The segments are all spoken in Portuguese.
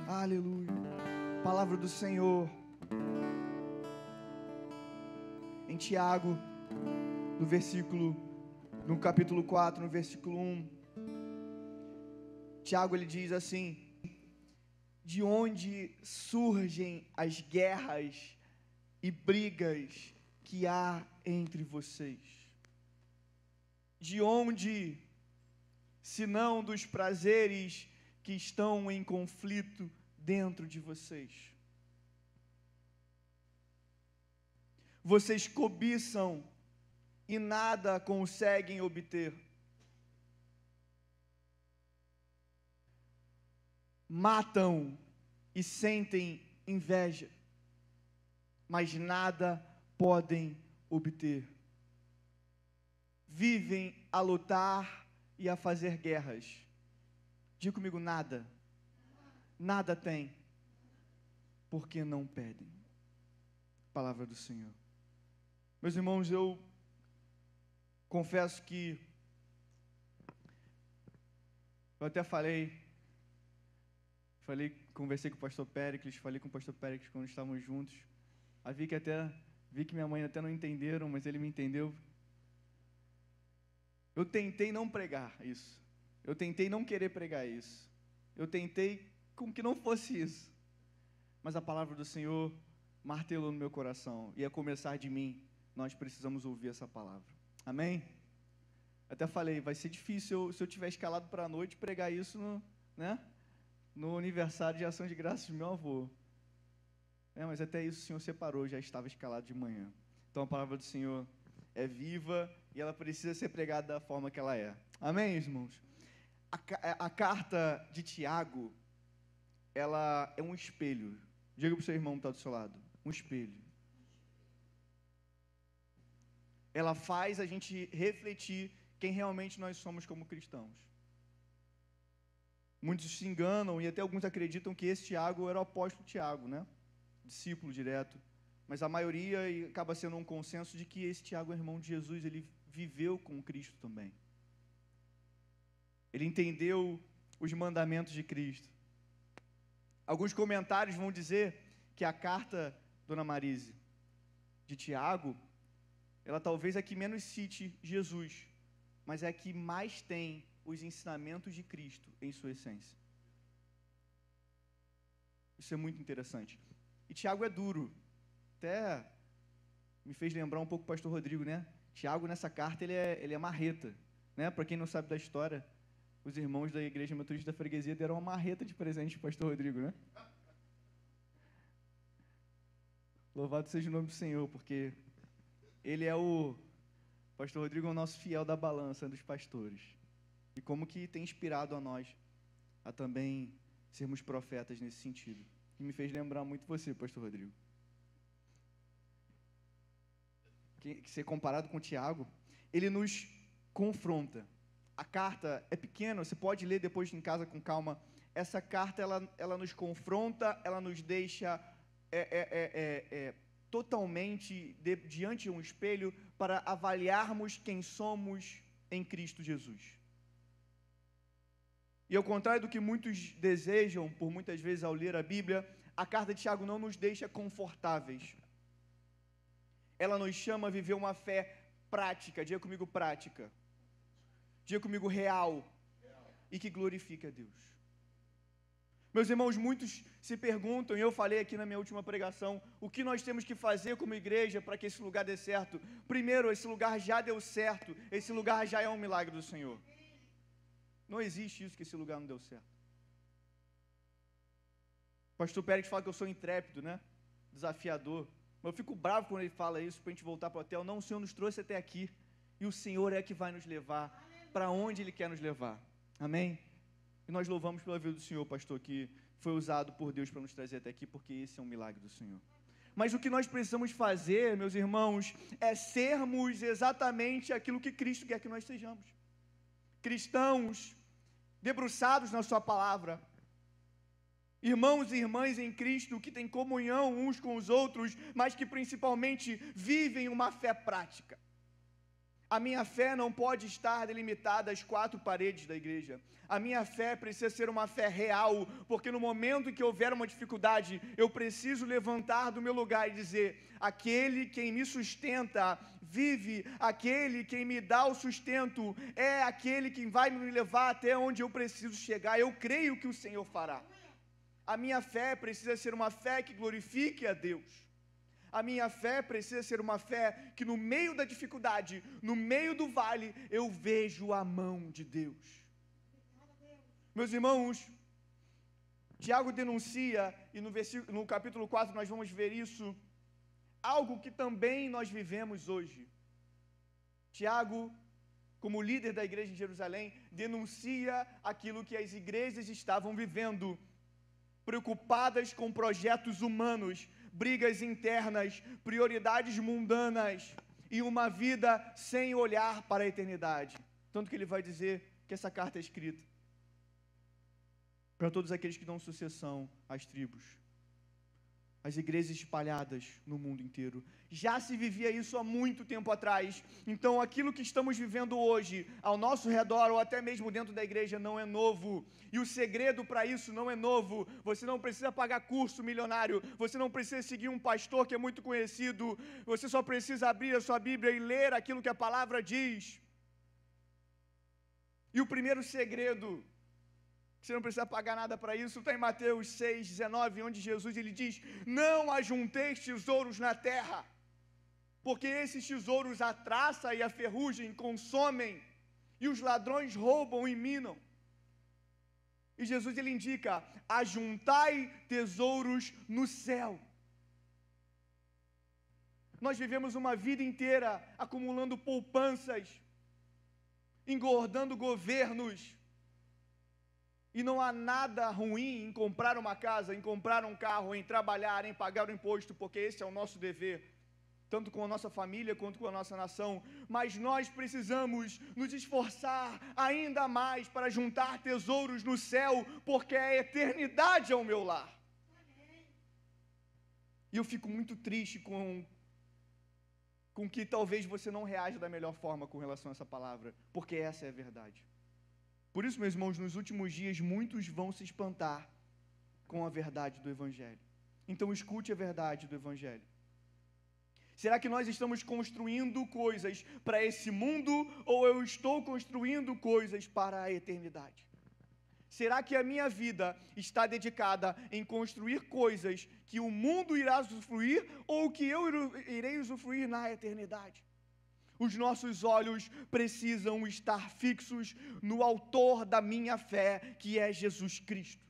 Aleluia. Palavra do Senhor. Em Tiago, no capítulo 4, no versículo 1. Tiago, ele diz assim: de onde surgem as guerras e brigas que há entre vocês? De onde, senão dos prazeres que estão em conflito dentro de vocês? Vocês cobiçam e nada conseguem obter. Matam e sentem inveja, mas nada podem obter. Vivem a lutar e a fazer guerras. Diga comigo: nada. Nada tem, porque não pedem. Palavra do Senhor. Meus irmãos, eu confesso que eu até conversei com o pastor Péricles, falei com o pastor Péricles quando estávamos juntos. Vi que minha mãe até não entenderam, mas ele me entendeu. Eu tentei não pregar isso. Eu tentei não querer pregar isso. Eu tentei com que não fosse isso. Mas a palavra do Senhor martelou no meu coração. E a começar de mim, nós precisamos ouvir essa palavra. Amém? Até falei, vai ser difícil se eu tiver escalado para a noite pregar isso no aniversário de ação de graças do meu avô. Mas até isso o Senhor separou, já estava escalado de manhã. Então a palavra do Senhor é viva e ela precisa ser pregada da forma que ela é. Amém, irmãos? A carta de Tiago, ela é um espelho. Diga para o seu irmão que está do seu lado: um espelho. Ela faz a gente refletir quem realmente nós somos como cristãos. Muitos se enganam e até alguns acreditam que esse Tiago era o apóstolo Tiago, discípulo direto. Mas a maioria acaba sendo um consenso de que esse Tiago é irmão de Jesus, ele viveu com Cristo também. Ele entendeu os mandamentos de Cristo. Alguns comentários vão dizer que a carta, dona Marise, de Tiago, ela talvez é a que menos cite Jesus, mas é a que mais tem os ensinamentos de Cristo em sua essência. Isso é muito interessante. E Tiago é duro. Até me fez lembrar um pouco o pastor Rodrigo, Tiago, nessa carta, ele é marreta. Para quem não sabe da história, os irmãos da Igreja Metodista da Freguesia deram uma marreta de presente para o pastor Rodrigo, Louvado seja o nome do Senhor, porque pastor Rodrigo é o nosso fiel da balança dos pastores. E como que tem inspirado a nós a também sermos profetas nesse sentido. E me fez lembrar muito você, pastor Rodrigo. Que ser comparado com Tiago, ele nos confronta. A carta é pequena, você pode ler depois em casa com calma. Essa carta, ela nos confronta, ela nos deixa totalmente diante de um espelho para avaliarmos quem somos em Cristo Jesus. E ao contrário do que muitos desejam, por muitas vezes ao ler a Bíblia, a carta de Tiago não nos deixa confortáveis. Ela nos chama a viver uma fé prática, diga comigo prática. Diga comigo real. E que glorifique a Deus. Meus irmãos, muitos se perguntam, e eu falei aqui na minha última pregação, o que nós temos que fazer como igreja para que esse lugar dê certo? Primeiro, esse lugar já deu certo, esse lugar já é um milagre do Senhor. Não existe isso, que esse lugar não deu certo. O pastor Pérez fala que eu sou intrépido, desafiador. Mas eu fico bravo quando ele fala isso, para a gente voltar para o hotel. Não, o Senhor nos trouxe até aqui, e o Senhor é que vai nos levar para onde Ele quer nos levar. Amém? E nós louvamos pela vida do Senhor, pastor, que foi usado por Deus para nos trazer até aqui, porque esse é um milagre do Senhor. Mas o que nós precisamos fazer, meus irmãos, é sermos exatamente aquilo que Cristo quer que nós sejamos. Cristãos debruçados na sua palavra, irmãos e irmãs em Cristo que têm comunhão uns com os outros, mas que principalmente vivem uma fé prática. A minha fé não pode estar delimitada às quatro paredes da igreja. A minha fé precisa ser uma fé real, porque no momento em que houver uma dificuldade, eu preciso levantar do meu lugar e dizer: aquele quem me sustenta vive, aquele quem me dá o sustento é aquele quem vai me levar até onde eu preciso chegar. Eu creio que o Senhor fará. A minha fé precisa ser uma fé que glorifique a Deus. A minha fé precisa ser uma fé que no meio da dificuldade, no meio do vale, eu vejo a mão de Deus. Meus irmãos, Tiago denuncia, e no capítulo 4 nós vamos ver isso, algo que também nós vivemos hoje. Tiago, como líder da igreja em Jerusalém, denuncia aquilo que as igrejas estavam vivendo, preocupadas com projetos humanos, brigas internas, prioridades mundanas e uma vida sem olhar para a eternidade. Tanto que ele vai dizer que essa carta é escrita para todos aqueles que dão sucessão às tribos, as igrejas espalhadas no mundo inteiro. Já se vivia isso há muito tempo atrás. Então, aquilo que estamos vivendo hoje, ao nosso redor, ou até mesmo dentro da igreja, não é novo. E o segredo para isso não é novo. Você não precisa pagar curso milionário. Você não precisa seguir um pastor que é muito conhecido. Você só precisa abrir a sua Bíblia e ler aquilo que a palavra diz. E o primeiro segredo, você não precisa pagar nada para isso, está em Mateus 6,19, onde Jesus ele diz: não ajunteis tesouros na terra, porque esses tesouros a traça e a ferrugem consomem, e os ladrões roubam e minam. E Jesus ele indica: ajuntai tesouros no céu. Nós vivemos uma vida inteira acumulando poupanças, engordando governos, e não há nada ruim em comprar uma casa, em comprar um carro, em trabalhar, em pagar o imposto, porque esse é o nosso dever, tanto com a nossa família quanto com a nossa nação. Mas nós precisamos nos esforçar ainda mais para juntar tesouros no céu, porque a eternidade é o meu lar. E eu fico muito triste com que talvez você não reaja da melhor forma com relação a essa palavra, porque essa é a verdade. Por isso, meus irmãos, nos últimos dias, muitos vão se espantar com a verdade do Evangelho. Então, escute a verdade do Evangelho. Será que nós estamos construindo coisas para esse mundo, ou eu estou construindo coisas para a eternidade? Será que a minha vida está dedicada em construir coisas que o mundo irá usufruir, ou que eu irei usufruir na eternidade? Os nossos olhos precisam estar fixos no autor da minha fé, que é Jesus Cristo.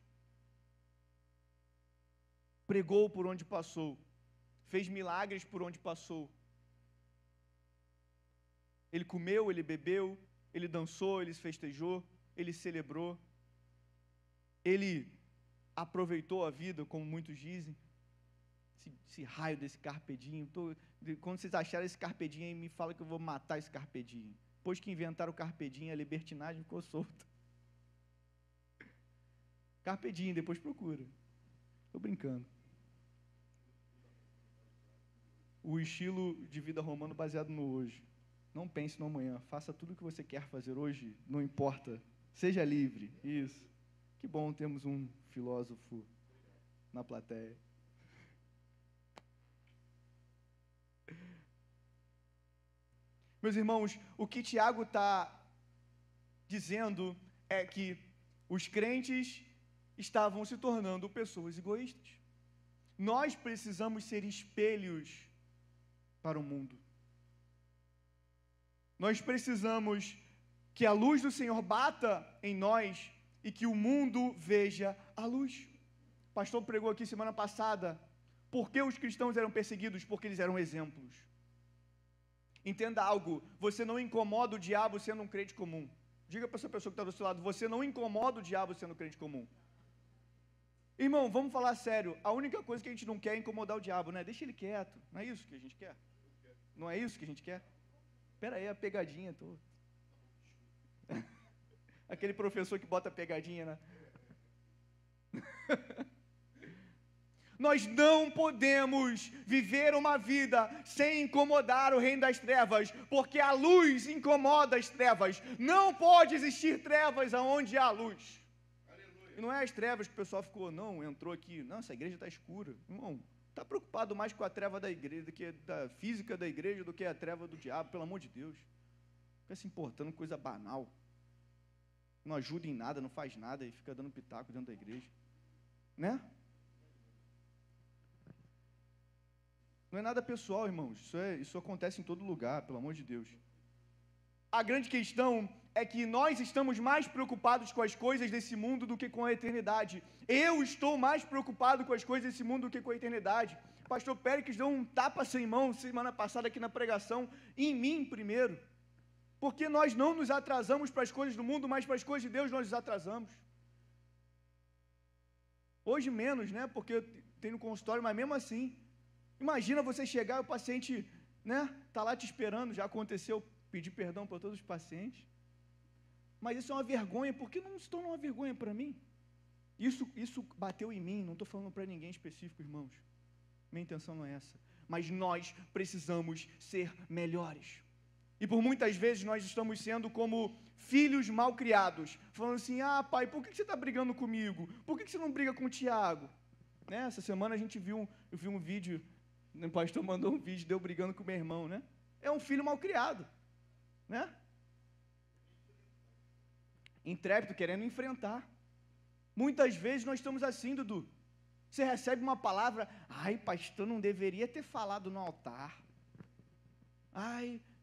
Pregou por onde passou, fez milagres por onde passou. Ele comeu, ele bebeu, ele dançou, ele festejou, ele celebrou. Ele aproveitou a vida, como muitos dizem. Esse raio desse carpe diem, quando vocês acharem esse carpe diem, me fala que eu vou matar esse carpe diem. Depois que inventaram o carpe diem, a libertinagem ficou solta. Carpe diem, depois procura. Estou brincando. O estilo de vida romano baseado no hoje. Não pense no amanhã, faça tudo o que você quer fazer hoje, não importa. Seja livre, isso. Que bom termos um filósofo na plateia. Meus irmãos, o que Tiago está dizendo é que os crentes estavam se tornando pessoas egoístas. Nós precisamos ser espelhos para o mundo. Nós precisamos que a luz do Senhor bata em nós e que o mundo veja a luz. O pastor pregou aqui semana passada, por que os cristãos eram perseguidos? Porque eles eram exemplos. Entenda algo, você não incomoda o diabo sendo um crente comum. Diga para essa pessoa que está do seu lado, você não incomoda o diabo sendo um crente comum. Irmão, vamos falar sério, a única coisa que a gente não quer é incomodar o diabo, né? Deixa ele quieto, não é isso que a gente quer? Não é isso que a gente quer? Espera aí, a pegadinha, aquele professor que bota a pegadinha, né? Nós não podemos viver uma vida sem incomodar o reino das trevas, porque a luz incomoda as trevas. Não pode existir trevas aonde há luz. E não é as trevas que o pessoal ficou, não, entrou aqui, não, essa igreja está escura. Irmão, está preocupado mais com a treva da igreja, do que da física da igreja, do que a treva do diabo, pelo amor de Deus. Fica se importando com coisa banal. Não ajuda em nada, não faz nada e fica dando pitaco dentro da igreja. Né? Não é nada pessoal, irmãos. Isso acontece em todo lugar, pelo amor de Deus. A grande questão é que nós estamos mais preocupados com as coisas desse mundo do que com a eternidade. Eu estou mais preocupado com as coisas desse mundo do que com a eternidade. O pastor Péricles deu um tapa sem mão semana passada aqui na pregação, em mim primeiro. Porque nós não nos atrasamos para as coisas do mundo, mas para as coisas de Deus nós nos atrasamos. Hoje menos, né? Porque eu tenho no consultório, mas mesmo assim. Imagina você chegar e o paciente, né? Está lá te esperando, já aconteceu, pedir perdão para todos os pacientes. Mas isso é uma vergonha, porque não se torna uma vergonha para mim. Isso bateu em mim, não estou falando para ninguém específico, irmãos. Minha intenção não é essa. Mas nós precisamos ser melhores. E por muitas vezes nós estamos sendo como filhos mal criados, falando assim, pai, por que você está brigando comigo? Por que você não briga com o Tiago? Né? Essa semana eu vi um vídeo, o pastor mandou um vídeo de eu brigando com o meu irmão, né? É um filho mal criado, né? Intrépido, querendo enfrentar. Muitas vezes nós estamos assim, Dudu. Você recebe uma palavra, pastor, não deveria ter falado no altar.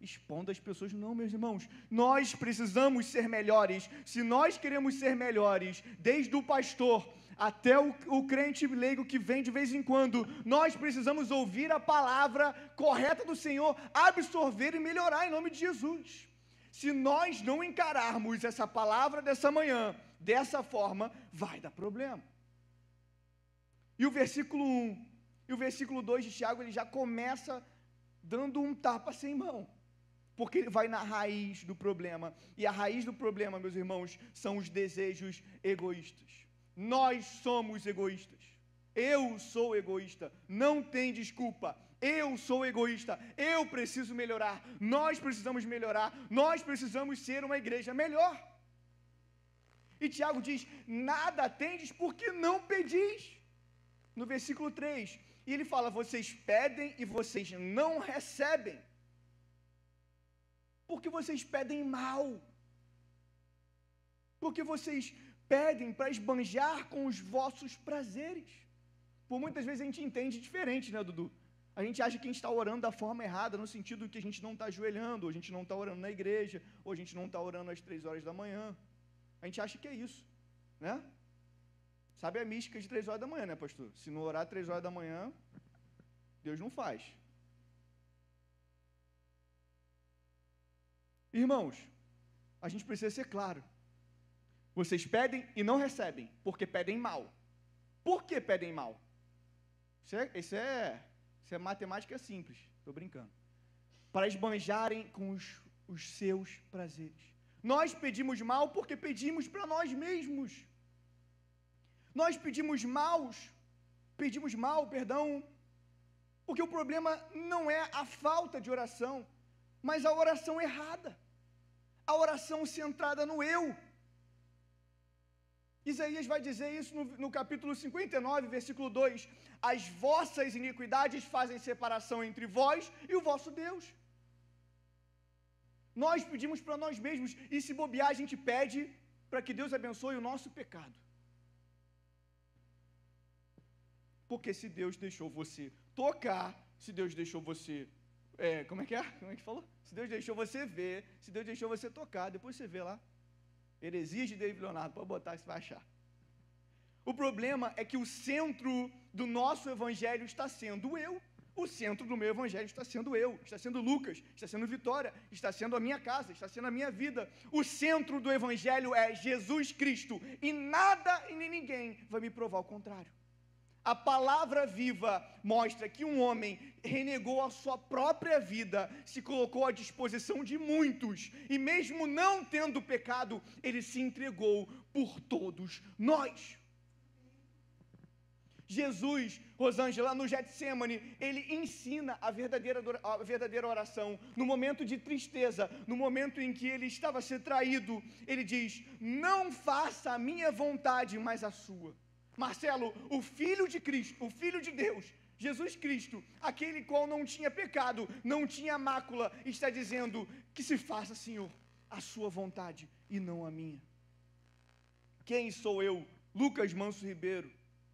Expondo as pessoas. Não, meus irmãos, nós precisamos ser melhores. Se nós queremos ser melhores, desde o pastor até o crente leigo que vem de vez em quando, nós precisamos ouvir a palavra correta do Senhor, absorver e melhorar em nome de Jesus. Se nós não encararmos essa palavra dessa manhã, dessa forma, vai dar problema. E o versículo 1 e o versículo 2 de Tiago, ele já começa dando um tapa sem mão, porque ele vai na raiz do problema, e a raiz do problema, meus irmãos, são os desejos egoístas. Nós somos egoístas. Eu sou egoísta, não tem desculpa. Eu sou egoísta, eu preciso melhorar, nós precisamos melhorar, nós precisamos ser uma igreja melhor. E Tiago diz, nada tendes porque não pedis. No versículo 3, e ele fala, vocês pedem e vocês não recebem, porque vocês pedem mal, porque vocês pedem para esbanjar com os vossos prazeres. Por muitas vezes a gente entende diferente, né, Dudu? A gente acha que a gente está orando da forma errada, no sentido que a gente não está ajoelhando, ou a gente não está orando na igreja, ou a gente não está orando às 3 horas da manhã. A gente acha que é isso, né? Sabe a mística de 3 horas da manhã, né, pastor? Se não orar 3 horas da manhã, Deus não faz. Irmãos, a gente precisa ser claro. Vocês pedem e não recebem, porque pedem mal. Por que pedem mal? Isso é matemática simples, estou brincando. Para esbanjarem com os seus prazeres. Nós pedimos mal porque pedimos para nós mesmos. Nós pedimos mal, porque o problema não é a falta de oração, mas a oração errada, a oração centrada no eu. Isaías vai dizer isso no capítulo 59, versículo 2, as vossas iniquidades fazem separação entre vós e o vosso Deus. Nós pedimos para nós mesmos, e se bobear a gente pede para que Deus abençoe o nosso pecado. Porque se Deus deixou você tocar, se Deus deixou você, como é que falou? Se Deus deixou você ver, se Deus deixou você tocar, depois você vê lá. Heresias de David Leonardo, pode botar que você vai achar. O problema é que o centro do nosso evangelho está sendo eu. O centro do meu evangelho está sendo eu, está sendo Lucas, está sendo Vitória, está sendo a minha casa, está sendo a minha vida. O centro do evangelho é Jesus Cristo, e nada e nem ninguém vai me provar o contrário. A palavra viva mostra que um homem renegou a sua própria vida, se colocou à disposição de muitos, e mesmo não tendo pecado, ele se entregou por todos nós. Jesus, Rosângela, no Getsemane, ele ensina a verdadeira oração. No momento de tristeza, no momento em que ele estava a ser traído, ele diz: não faça a minha vontade, mas a sua. Marcelo, o Filho de Cristo, o Filho de Deus, Jesus Cristo, aquele qual não tinha pecado, não tinha mácula, está dizendo que se faça, Senhor, a sua vontade e não a minha. Quem sou eu, Lucas Manso Ribeiro,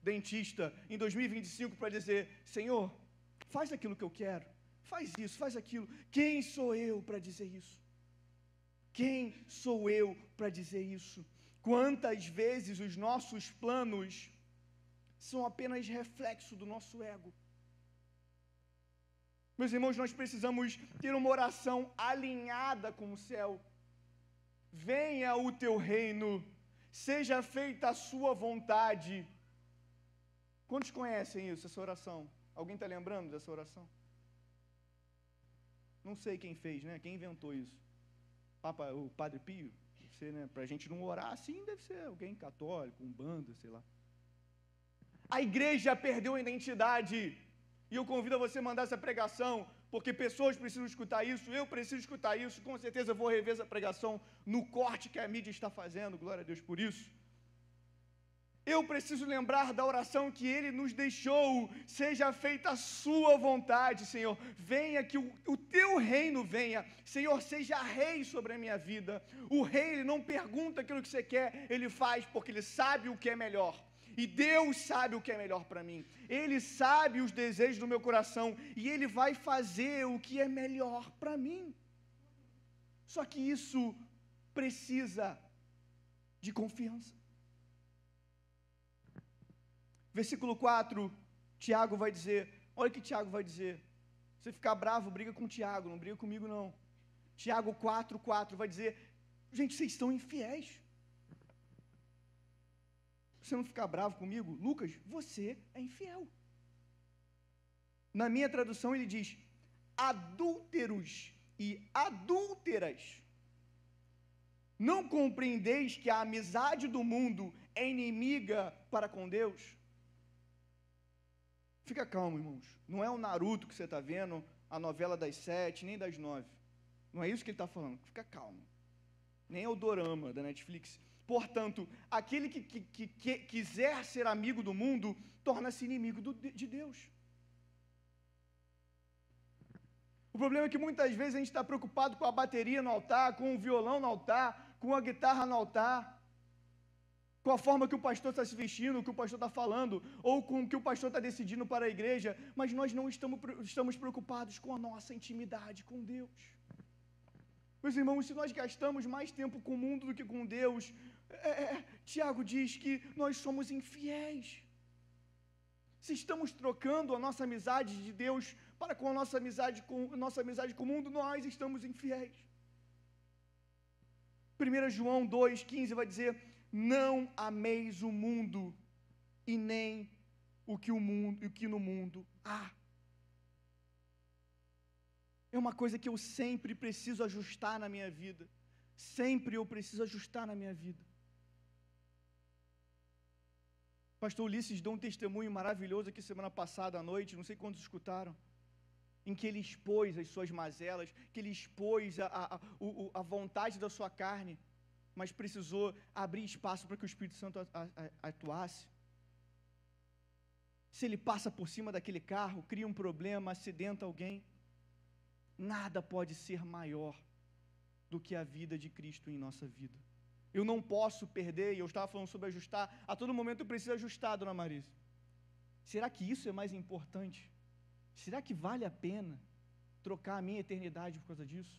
dentista, em 2025, para dizer: Senhor, faz aquilo que eu quero, faz isso, faz aquilo. Quem sou eu para dizer isso? Quem sou eu para dizer isso? Quantas vezes os nossos planos são apenas reflexo do nosso ego? Meus irmãos, nós precisamos ter uma oração alinhada com o céu. Venha o teu reino, seja feita a sua vontade. Quantos conhecem isso, essa oração? Alguém está lembrando dessa oração? Não sei quem fez, né? Quem inventou isso? O Padre Pio? Deve ser, né? Para a gente não orar assim, deve ser alguém católico, um bando, sei lá. A igreja perdeu a identidade. E eu convido a você a mandar essa pregação, porque pessoas precisam escutar isso, eu preciso escutar isso, com certeza eu vou rever essa pregação no corte que a mídia está fazendo, glória a Deus por isso. Eu preciso lembrar da oração que Ele nos deixou: seja feita a sua vontade, Senhor, venha, que o teu reino venha, Senhor, seja rei sobre a minha vida. O rei, ele não pergunta aquilo que você quer, ele faz porque ele sabe o que é melhor. E Deus sabe o que é melhor para mim. Ele sabe os desejos do meu coração e Ele vai fazer o que é melhor para mim. Só que isso precisa de confiança. Versículo 4, Tiago vai dizer, olha o que Tiago vai dizer. Você ficar bravo, briga com Tiago, não briga comigo não. Tiago 4 vai dizer: gente, vocês estão infiéis. Você não ficar bravo comigo, Lucas, você é infiel. Na minha tradução ele diz: adúlteros e adúlteras, não compreendeis que a amizade do mundo é inimiga para com Deus? Fica calmo, irmãos. Não é o Naruto que você está vendo, a novela das 7, nem das 9. Não é isso que ele está falando. Fica calmo. Nem é o dorama da Netflix. Portanto, aquele que quiser ser amigo do mundo, torna-se inimigo de Deus. O problema é que muitas vezes a gente está preocupado com a bateria no altar, com o violão no altar, com a guitarra no altar, com a forma que o pastor está se vestindo, o que o pastor está falando, ou com o que o pastor está decidindo para a igreja, mas nós não estamos preocupados com a nossa intimidade com Deus. Meus irmãos, se nós gastamos mais tempo com o mundo do que com Deus, Tiago diz que nós somos infiéis. Se estamos trocando a nossa amizade de Deus para com a nossa amizade com o mundo, nós estamos infiéis. 1 João 2,15 vai dizer: não ameis o mundo e nem o que no mundo há. É uma coisa que eu sempre preciso ajustar na minha vida. Sempre eu preciso ajustar na minha vida. Pastor Ulisses deu um testemunho maravilhoso aqui semana passada à noite, não sei quantos escutaram, em que ele expôs as suas mazelas, que ele expôs a vontade da sua carne, mas precisou abrir espaço para que o Espírito Santo atuasse. Se ele passa por cima daquele carro, cria um problema, acidenta alguém, nada pode ser maior do que a vida de Cristo em nossa vida. Eu não posso perder, e eu estava falando sobre ajustar, a todo momento eu preciso ajustar, dona Marisa. Será que isso é mais importante? Será que vale a pena trocar a minha eternidade por causa disso?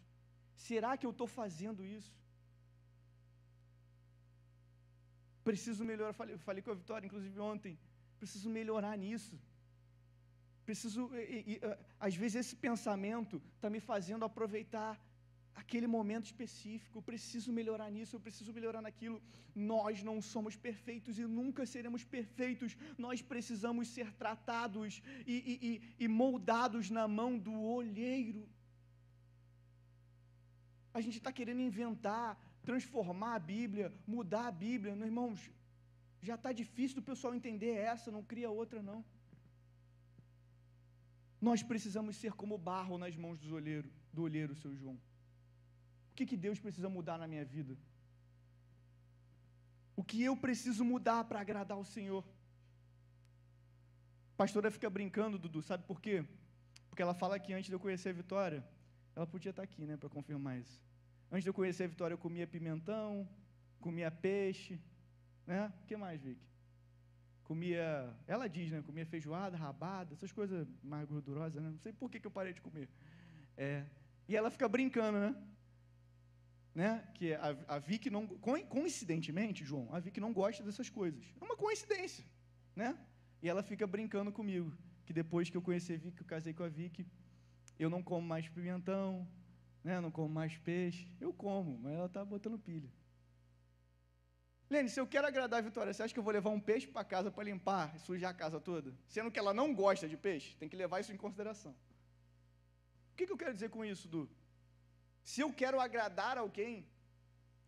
Será que eu estou fazendo isso? Preciso melhorar, falei com a Vitória, inclusive ontem, preciso melhorar nisso. Às vezes esse pensamento está me fazendo aproveitar aquele momento específico. Eu preciso melhorar nisso, eu preciso melhorar naquilo. Nós não somos perfeitos e nunca seremos perfeitos. Nós precisamos ser tratados e moldados na mão do olheiro. A gente está querendo inventar, transformar a Bíblia, mudar a Bíblia. Meus irmãos, Já está difícil do pessoal entender essa, não cria outra não. Nós precisamos ser como barro nas mãos do olheiro, seu João. O que Deus precisa mudar na minha vida? O que eu preciso mudar para agradar o Senhor? A pastora fica brincando, Dudu, sabe por quê? Porque ela fala que antes de eu conhecer a Vitória, ela podia estar aqui, né, para confirmar isso. Antes de eu conhecer a Vitória, eu comia pimentão, comia peixe, né? O que mais, Vicky? Comia, ela diz, né? Comia feijoada, rabada, essas coisas mais gordurosas, né? Não sei por que eu parei de comer. E ela fica brincando, né? Que a Vicky não, coincidentemente, João, a Vicky não gosta dessas coisas. É uma coincidência, né? E ela fica brincando comigo, que depois que eu conheci a Vicky, que eu casei com a Vicky, eu não como mais pimentão, né? Não como mais peixe. Eu como, mas ela está botando pilha. Lene, se eu quero agradar a Vitória, você acha que eu vou levar um peixe para casa para limpar e sujar a casa toda? Sendo que ela não gosta de peixe, tem que levar isso em consideração. O que eu quero dizer com isso, Du? Se eu quero agradar alguém,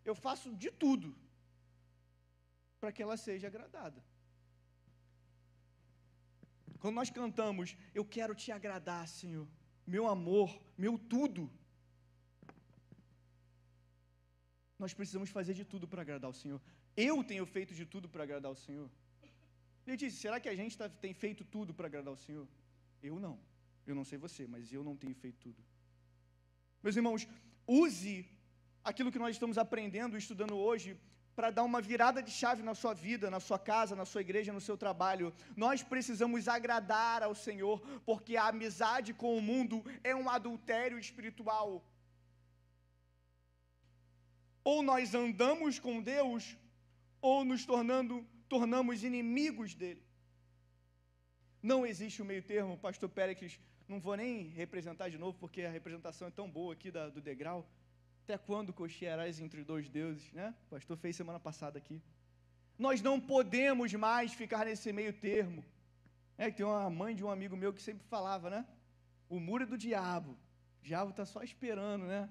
eu faço de tudo para que ela seja agradada. Quando nós cantamos, eu quero te agradar, Senhor, meu amor, meu tudo, nós precisamos fazer de tudo para agradar o Senhor. Eu tenho feito de tudo para agradar o Senhor. Ele disse, será que a gente tem feito tudo para agradar o Senhor? Eu não. Eu não sei você, mas eu não tenho feito tudo. Meus irmãos, use aquilo que nós estamos aprendendo e estudando hoje para dar uma virada de chave na sua vida, na sua casa, na sua igreja, no seu trabalho. Nós precisamos agradar ao Senhor, porque a amizade com o mundo é um adultério espiritual. Ou nós andamos com Deus, ou nos tornamos inimigos dele. Não existe o meio termo. Pastor Péricles, não vou nem representar de novo, porque a representação é tão boa aqui do degrau. Até quando cochearás entre dois deuses, né? O pastor fez semana passada aqui. Nós não podemos mais ficar nesse meio termo. Tem uma mãe de um amigo meu que sempre falava, né? O muro é do diabo. O diabo está só esperando, né?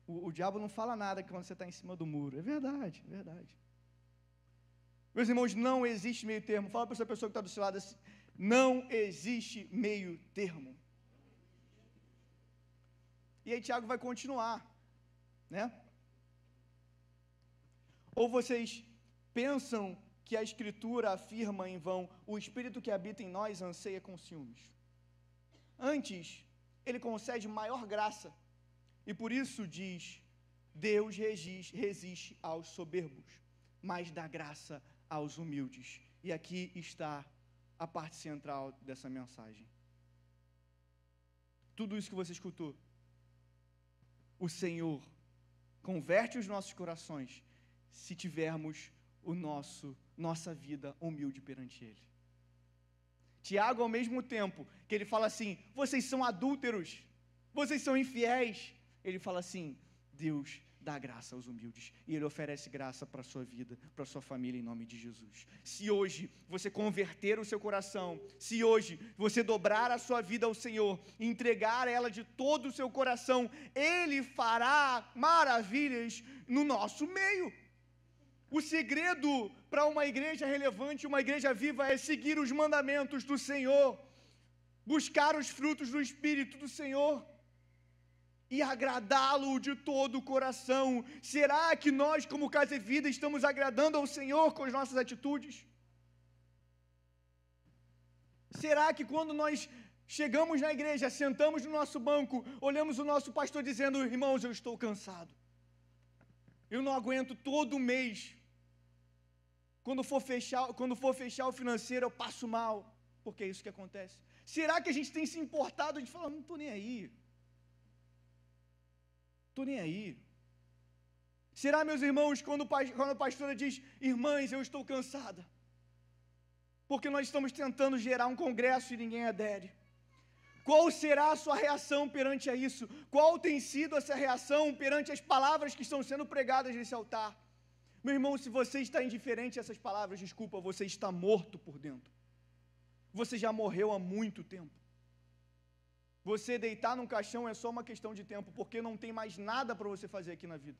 O diabo não fala nada quando você está em cima do muro. É verdade, é verdade. Meus irmãos, não existe meio termo. Fala para essa pessoa que está do seu lado assim, não existe meio termo. E aí Tiago vai continuar, né? Ou vocês pensam que a Escritura afirma em vão, o Espírito que habita em nós anseia com ciúmes. Antes, ele concede maior graça, e por isso diz, Deus resiste aos soberbos, mas dá graça aos humildes. E aqui está a parte central dessa mensagem. Tudo isso que você escutou, o Senhor converte os nossos corações se tivermos nossa vida humilde perante Ele. Tiago, ao mesmo tempo que ele fala assim, vocês são adúlteros, vocês são infiéis, ele fala assim, Deus dá graça aos humildes, e Ele oferece graça para a sua vida, para a sua família, em nome de Jesus. Se hoje você converter o seu coração, se hoje você dobrar a sua vida ao Senhor, entregar ela de todo o seu coração, Ele fará maravilhas no nosso meio. O segredo para uma igreja relevante, uma igreja viva, é seguir os mandamentos do Senhor, buscar os frutos do Espírito do Senhor, e agradá-lo de todo o coração. Será que nós, como Casa e Vida, estamos agradando ao Senhor com as nossas atitudes? Será que quando nós chegamos na igreja, sentamos no nosso banco, olhamos o nosso pastor dizendo, irmãos, eu estou cansado, eu não aguento todo mês, quando for fechar o financeiro eu passo mal, porque é isso que acontece. Será que a gente tem se importado de falar, não estou nem aí, estou nem aí? Será, meus irmãos, quando a pastora diz, irmãs, eu estou cansada, porque nós estamos tentando gerar um congresso e ninguém adere? Qual será a sua reação perante a isso? Qual tem sido essa reação perante as palavras que estão sendo pregadas nesse altar? Meu irmão, se você está indiferente a essas palavras, desculpa, você está morto por dentro. Você já morreu há muito tempo. Você deitar num caixão é só uma questão de tempo, porque não tem mais nada para você fazer aqui na vida.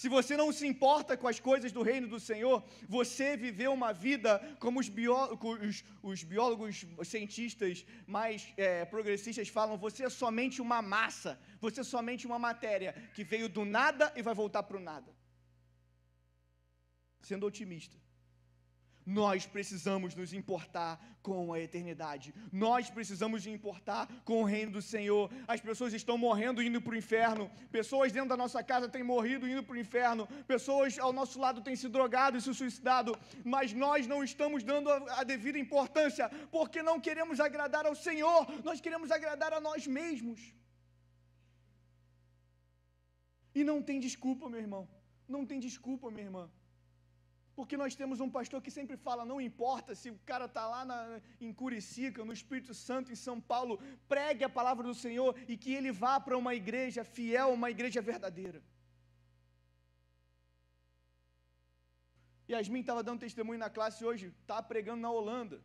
Se você não se importa com as coisas do reino do Senhor, você viveu uma vida, como os biólogos, os cientistas mais progressistas falam, você é somente uma massa, você é somente uma matéria que veio do nada e vai voltar para o nada. Sendo otimista. Nós precisamos nos importar com a eternidade. Nós precisamos nos importar com o reino do Senhor. As pessoas estão morrendo indo para o inferno. Pessoas dentro da nossa casa têm morrido indo para o inferno. Pessoas ao nosso lado têm se drogado e se suicidado. Mas nós não estamos dando a devida importância, porque não queremos agradar ao Senhor. Nós queremos agradar a nós mesmos. E não tem desculpa, meu irmão. Não tem desculpa, minha irmã. Porque nós temos um pastor que sempre fala, não importa se o cara está lá em Curicica, no Espírito Santo, em São Paulo, pregue a palavra do Senhor e que ele vá para uma igreja fiel, uma igreja verdadeira. Yasmin estava dando testemunho na classe hoje, estava pregando na Holanda.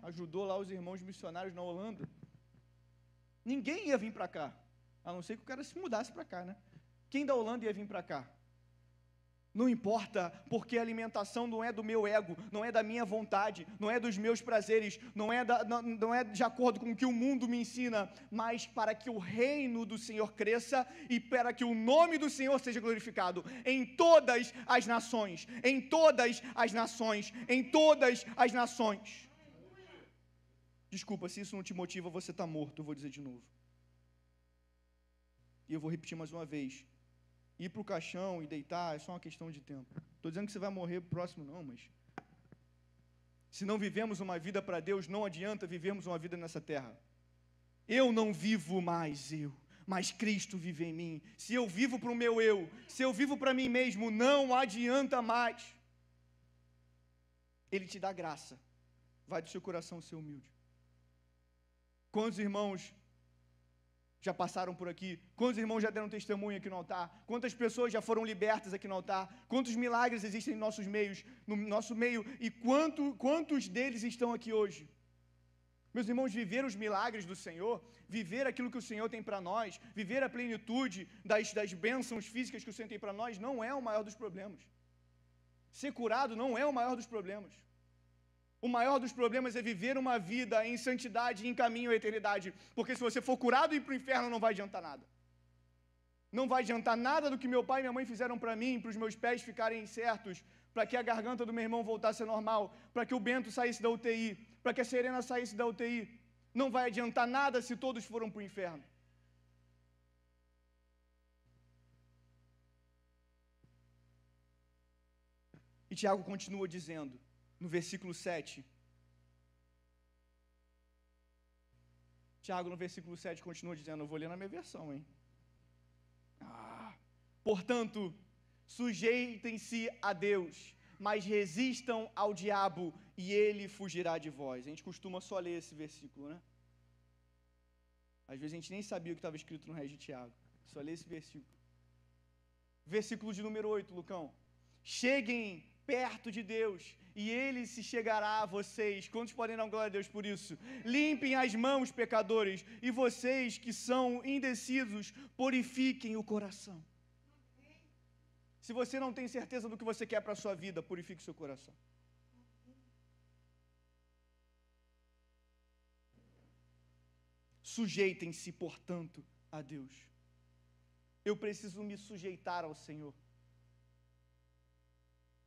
Ajudou lá os irmãos missionários na Holanda. Ninguém ia vir para cá, a não ser que o cara se mudasse para cá, né? Quem da Holanda ia vir para cá? Não importa, porque a alimentação não é do meu ego, não é da minha vontade, não é dos meus prazeres, não é de acordo com o que o mundo me ensina, mas para que o reino do Senhor cresça e para que o nome do Senhor seja glorificado em todas as nações, em todas as nações, em todas as nações. Desculpa, se isso não te motiva, você está morto, eu vou dizer de novo. E eu vou repetir mais uma vez. Ir para o caixão e deitar é só uma questão de tempo. Estou dizendo que você vai morrer próximo, não, mas se não vivemos uma vida para Deus, não adianta vivermos uma vida nessa terra. Eu não vivo mais mas Cristo vive em mim. Se eu vivo para o meu eu, se eu vivo para mim mesmo, não adianta mais. Ele te dá graça. Vai do seu coração ser humilde. Quantos irmãos já passaram por aqui? Quantos irmãos já deram testemunho aqui no altar? Quantas pessoas já foram libertas aqui no altar? Quantos milagres existem no nosso meio? E quantos deles estão aqui hoje? Meus irmãos, viver os milagres do Senhor, viver aquilo que o Senhor tem para nós, viver a plenitude das bênçãos físicas que o Senhor tem para nós, não é o maior dos problemas. Ser curado não é o maior dos problemas. O maior dos problemas é viver uma vida em santidade e em caminho à eternidade. Porque se você for curado e ir para o inferno, não vai adiantar nada. Não vai adiantar nada do que meu pai e minha mãe fizeram para mim, para os meus pés ficarem certos, para que a garganta do meu irmão voltasse a normal, para que o Bento saísse da UTI, para que a Serena saísse da UTI. Não vai adiantar nada se todos foram para o inferno. E Tiago continua dizendo, no versículo 7. Tiago, no versículo 7, continua dizendo, eu vou ler na minha versão, hein? Portanto, sujeitem-se a Deus, mas resistam ao diabo, e ele fugirá de vós. A gente costuma só ler esse versículo, né? Às vezes a gente nem sabia o que estava escrito no resto de Tiago. Só lê esse versículo. Versículo de número 8, Lucão. Cheguem perto de Deus, e Ele se chegará a vocês. Quantos podem dar glória a Deus por isso? Limpem as mãos, pecadores, e vocês que são indecisos, purifiquem o coração. Se você não tem certeza do que você quer para a sua vida, purifique o seu coração. Sujeitem-se, portanto, a Deus. Eu preciso me sujeitar ao Senhor.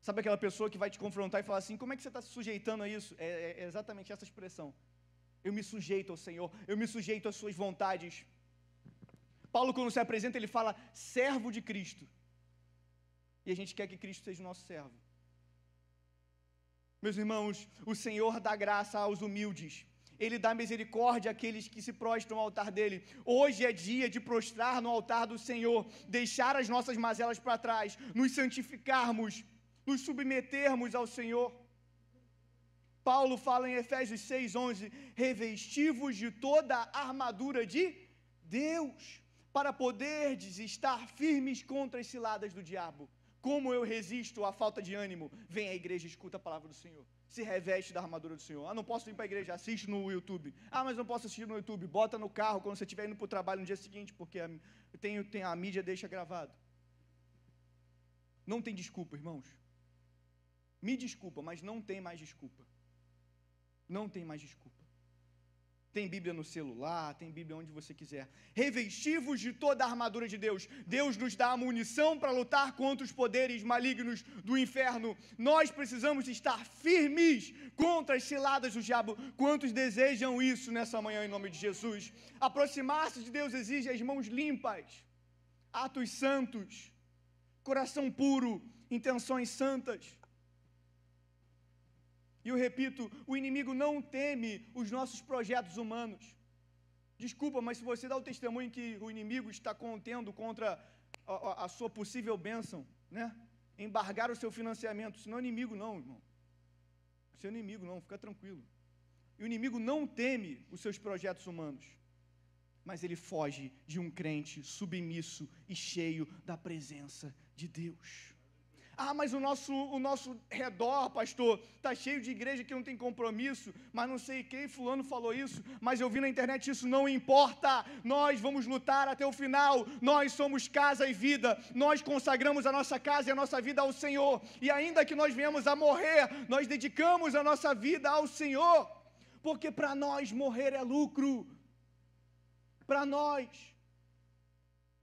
Sabe aquela pessoa que vai te confrontar e falar assim, como é que você está se sujeitando a isso? É exatamente essa expressão. Eu me sujeito ao Senhor, eu me sujeito às suas vontades. Paulo, quando se apresenta, ele fala, servo de Cristo. E a gente quer que Cristo seja o nosso servo. Meus irmãos, o Senhor dá graça aos humildes. Ele dá misericórdia àqueles que se prostram ao altar dele. Hoje é dia de prostrar no altar do Senhor, deixar as nossas mazelas para trás, nos santificarmos, nos submetermos ao Senhor. Paulo fala em Efésios 6:11, revestivos de toda a armadura de Deus, para poderdes estar firmes contra as ciladas do diabo. Como eu resisto à falta de ânimo? Vem à igreja e escuta a palavra do Senhor. Se reveste da armadura do Senhor. Não posso ir para a igreja, assiste no YouTube. Mas não posso assistir no YouTube. Bota no carro quando você estiver indo para o trabalho no dia seguinte, porque a mídia deixa gravado. Não tem desculpa, irmãos. Me desculpa, mas não tem mais desculpa. Não tem mais desculpa. Tem Bíblia no celular, tem Bíblia onde você quiser. Revestivos de toda a armadura de Deus. Deus nos dá a munição para lutar contra os poderes malignos do inferno. Nós precisamos estar firmes contra as ciladas do diabo. Quantos desejam isso nessa manhã em nome de Jesus? Aproximar-se de Deus exige as mãos limpas, atos santos, coração puro, intenções santas. E eu repito, o inimigo não teme os nossos projetos humanos. Desculpa, mas se você dá o testemunho que o inimigo está contendo contra a sua possível bênção, né? Embargar o seu financiamento, isso não é inimigo não, irmão. Isso é inimigo não, fica tranquilo. E o inimigo não teme os seus projetos humanos, mas ele foge de um crente submisso e cheio da presença de Deus. Mas o nosso redor, pastor, está cheio de igreja que não tem compromisso, mas não sei quem, fulano falou isso, mas eu vi na internet, isso não importa, nós vamos lutar até o final, nós somos casa e vida, nós consagramos a nossa casa e a nossa vida ao Senhor, e ainda que nós venhamos a morrer, nós dedicamos a nossa vida ao Senhor, porque para nós morrer é lucro, para nós.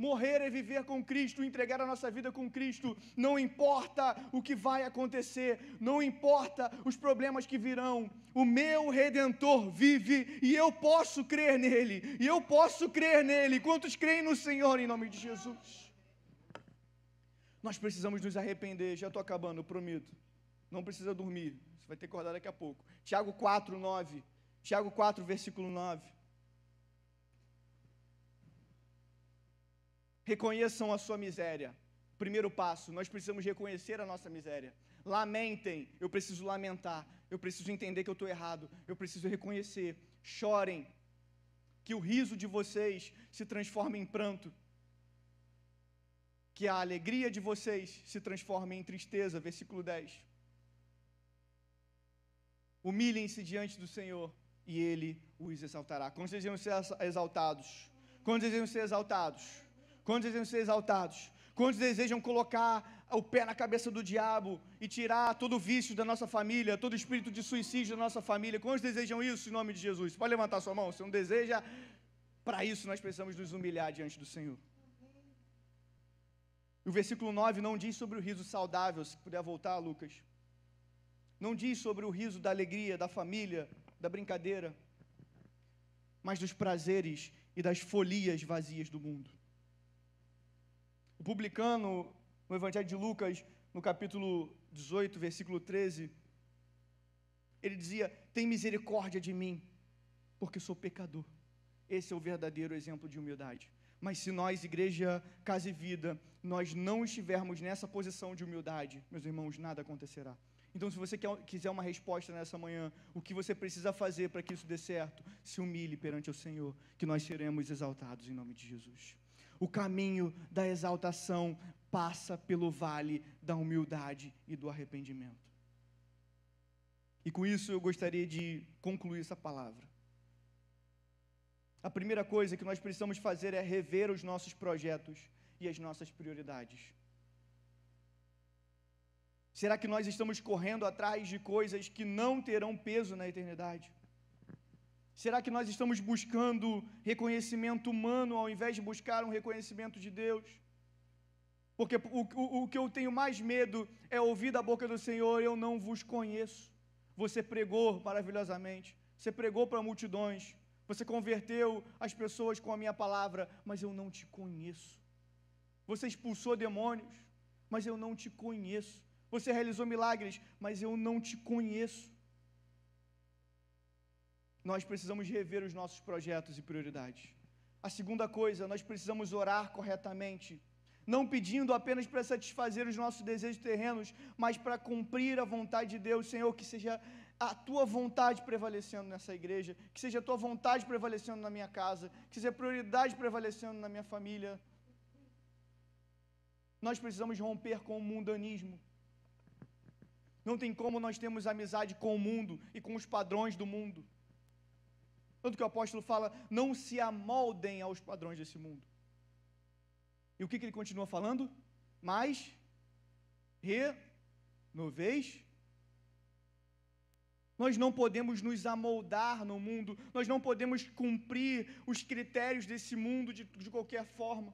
Morrer é viver com Cristo, entregar a nossa vida com Cristo. Não importa o que vai acontecer, não importa os problemas que virão. O meu Redentor vive e eu posso crer nele. E eu posso crer nele. Quantos creem no Senhor em nome de Jesus? Nós precisamos nos arrepender. Já estou acabando, eu prometo. Não precisa dormir. Você vai ter que acordar daqui a pouco. Tiago 4, 9. Tiago 4, versículo 9. Reconheçam a sua miséria. Primeiro passo, nós precisamos reconhecer a nossa miséria. Lamentem, eu preciso lamentar. Eu preciso entender que eu estou errado. Eu preciso reconhecer. Chorem, que o riso de vocês se transforme em pranto. Que a alegria de vocês se transforme em tristeza. Versículo 10. Humilhem-se diante do Senhor e Ele os exaltará. Quantos desejam ser exaltados? Quantos desejam ser exaltados? Quantos desejam ser exaltados? Quantos desejam colocar o pé na cabeça do diabo e tirar todo o vício da nossa família, todo o espírito de suicídio da nossa família? Quantos desejam isso em nome de Jesus? Pode levantar sua mão. Se não deseja, para isso nós precisamos nos humilhar diante do Senhor. O versículo 9 não diz sobre o riso saudável, se puder voltar, Lucas. Não diz sobre o riso da alegria, da família, da brincadeira, mas dos prazeres e das folias vazias do mundo. O publicano, no Evangelho de Lucas, no capítulo 18, versículo 13, ele dizia: tem misericórdia de mim, porque sou pecador. Esse é o verdadeiro exemplo de humildade. Mas se nós, igreja, casa e vida, nós não estivermos nessa posição de humildade, meus irmãos, nada acontecerá. Então, se você quiser uma resposta nessa manhã, o que você precisa fazer para que isso dê certo? Se humilhe perante o Senhor, que nós seremos exaltados em nome de Jesus. O caminho da exaltação passa pelo vale da humildade e do arrependimento. E com isso eu gostaria de concluir essa palavra. A primeira coisa que nós precisamos fazer é rever os nossos projetos e as nossas prioridades. Será que nós estamos correndo atrás de coisas que não terão peso na eternidade? Será que nós estamos buscando reconhecimento humano ao invés de buscar um reconhecimento de Deus? Porque o que eu tenho mais medo é ouvir da boca do Senhor: eu não vos conheço. Você pregou maravilhosamente, você pregou para multidões, você converteu as pessoas com a minha palavra, mas eu não te conheço. Você expulsou demônios, mas eu não te conheço. Você realizou milagres, mas eu não te conheço. Nós precisamos rever os nossos projetos e prioridades. A segunda coisa, nós precisamos orar corretamente, não pedindo apenas para satisfazer os nossos desejos terrenos, mas para cumprir a vontade de Deus. Senhor, que seja a tua vontade prevalecendo nessa igreja, que seja a tua vontade prevalecendo na minha casa, que seja a prioridade prevalecendo na minha família. Nós precisamos romper com o mundanismo. Não tem como nós termos amizade com o mundo e com os padrões do mundo. Tanto que o apóstolo fala, não se amoldem aos padrões desse mundo. E o que ele continua falando? Mas, renoveis. Nós não podemos nos amoldar no mundo, nós não podemos cumprir os critérios desse mundo de qualquer forma.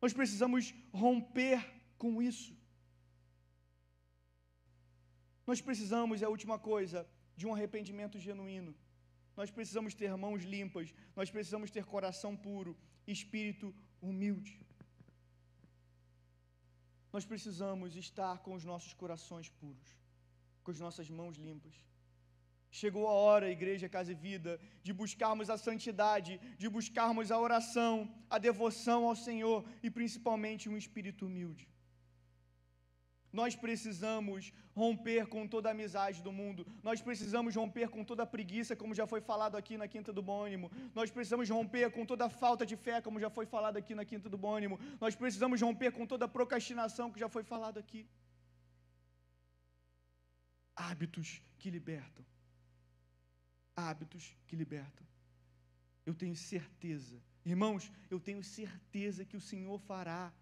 Nós precisamos romper com isso. Nós precisamos, é a última coisa, de um arrependimento genuíno. Nós precisamos ter mãos limpas, nós precisamos ter coração puro, espírito humilde. Nós precisamos estar com os nossos corações puros, com as nossas mãos limpas. Chegou a hora, Igreja Casa e Vida, de buscarmos a santidade, de buscarmos a oração, a devoção ao Senhor e principalmente um espírito humilde. Nós precisamos romper com toda a amizade do mundo. Nós precisamos romper com toda a preguiça, como já foi falado aqui na Quinta do Bom Ânimo. Nós precisamos romper com toda a falta de fé, como já foi falado aqui na Quinta do Bom Ânimo. Nós precisamos romper com toda a procrastinação, que já foi falado aqui. Hábitos que libertam. Hábitos que libertam. Eu tenho certeza, irmãos, eu tenho certeza que o Senhor fará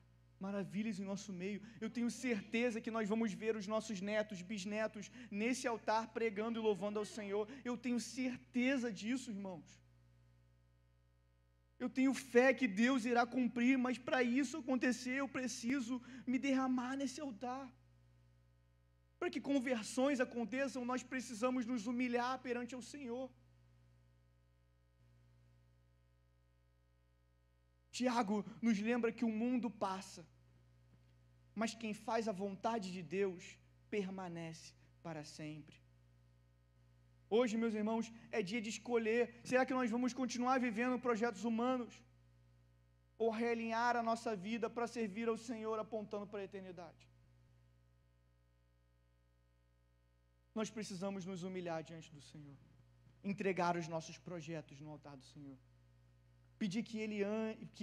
maravilhas em nosso meio. Eu tenho certeza que nós vamos ver os nossos netos, bisnetos, nesse altar pregando e louvando ao Senhor. Eu tenho certeza disso, irmãos. Eu tenho fé que Deus irá cumprir, mas para isso acontecer, eu preciso me derramar nesse altar. Para que conversões aconteçam, nós precisamos nos humilhar perante o Senhor. Tiago nos lembra que o mundo passa, mas quem faz a vontade de Deus permanece para sempre. Hoje, meus irmãos, é dia de escolher, será que nós vamos continuar vivendo projetos humanos? Ou realinhar a nossa vida para servir ao Senhor apontando para a eternidade? Nós precisamos nos humilhar diante do Senhor, entregar os nossos projetos no altar do Senhor, pedir que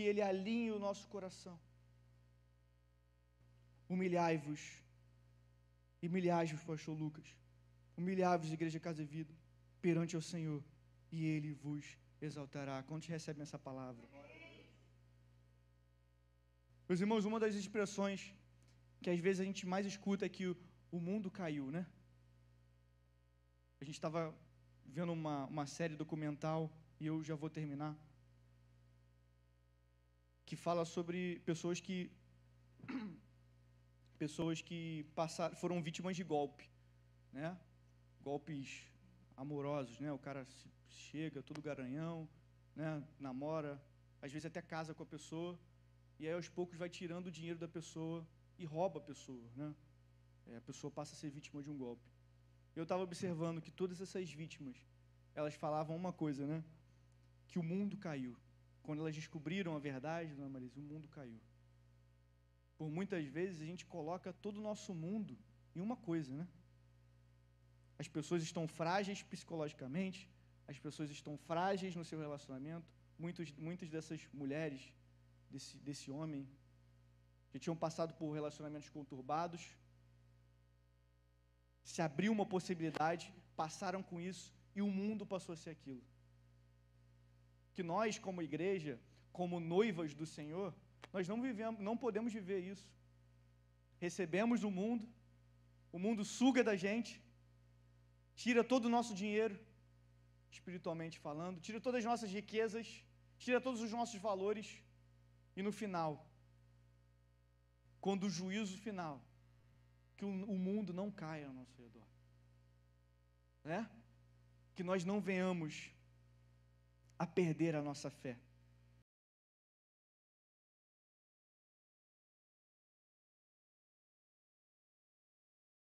Ele alinhe o nosso coração. Humilhai-vos, pastor Lucas, humilhai-vos, Igreja Casa e Vida, perante o Senhor, e Ele vos exaltará. Quantos recebem essa palavra? Meus irmãos, uma das expressões que às vezes a gente mais escuta é que o mundo caiu, né? A gente estava vendo uma série documental, e eu já vou terminar, que fala sobre pessoas que foram vítimas de golpe, né? Golpes amorosos, né? O cara chega todo garanhão, né? Namora, às vezes até casa com a pessoa, e aí aos poucos vai tirando o dinheiro da pessoa e rouba a pessoa, né? A pessoa passa a ser vítima de um golpe. Eu estava observando que todas essas vítimas, elas falavam uma coisa, né? Que o mundo caiu. Quando elas descobriram a verdade, dona Marisa, o mundo caiu. Por muitas vezes a gente coloca todo o nosso mundo em uma coisa, né? As pessoas estão frágeis psicologicamente, as pessoas estão frágeis no seu relacionamento. Muitas dessas mulheres, desse homem, que tinham passado por relacionamentos conturbados, se abriu uma possibilidade, passaram com isso e o mundo passou a ser aquilo. Que nós, como igreja, como noivas do Senhor, nós não podemos viver isso. Recebemos do mundo, o mundo suga da gente, tira todo o nosso dinheiro, espiritualmente falando, tira todas as nossas riquezas, tira todos os nossos valores, e no final, quando o juízo final, que o mundo não caia ao nosso redor, né? Que nós não venhamos a perder a nossa fé.